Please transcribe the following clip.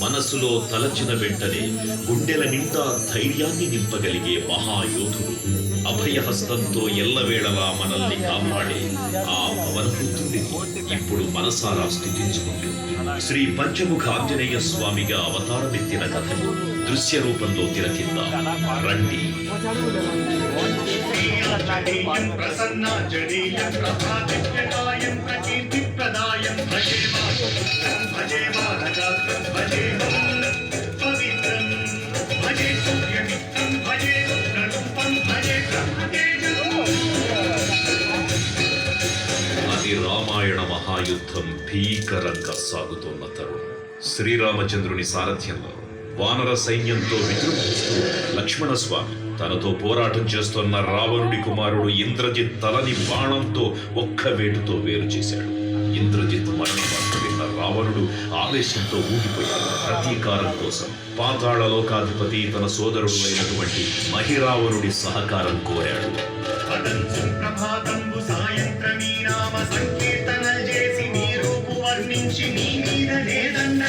మనసులో తలచిన వెంటనే గుండెల నిండా ధైర్యాన్ని నింపగలిగే మహాయోధుడు, అభయహస్తంతో ఎల్లవేళలా మనల్ని కాపాడే ఆ పవనపుత్రుడిని ఇప్పుడు మనసారా స్థుతించుకుంటూ శ్రీ పంచముఖ ఆంజనేయ స్వామిగా అవతారమెత్తిన కథను దృశ్య రూపంలో తిలకిద్దాం రండి. అది రామాయణ మహాయుద్ధం భీకరంగా సాగుతున్న తరుణం. శ్రీరామచంద్రుని సారథ్యంలో వానర సైన్యంతో విజృంభిస్తూ లక్ష్మణస్వామి తనతో పోరాటం చేస్తున్న రావణుడి కుమారుడు ఇంద్రజిత్ తలని బాణంతో ఒక్క వేటుతో వేరు చేశాడు. ఇంద్రజిత్ మరణ వార్త విన్న రావణుడు ఆవేశంతో ఊగిపోయాడు. ప్రతీకారం కోసం పాతాళ లోకాధిపతి తన సోదరుడు అయినటువంటి మహిరావణుడి సహకారం కోరాడు. వర్ణించి నీ మీద లేదన్న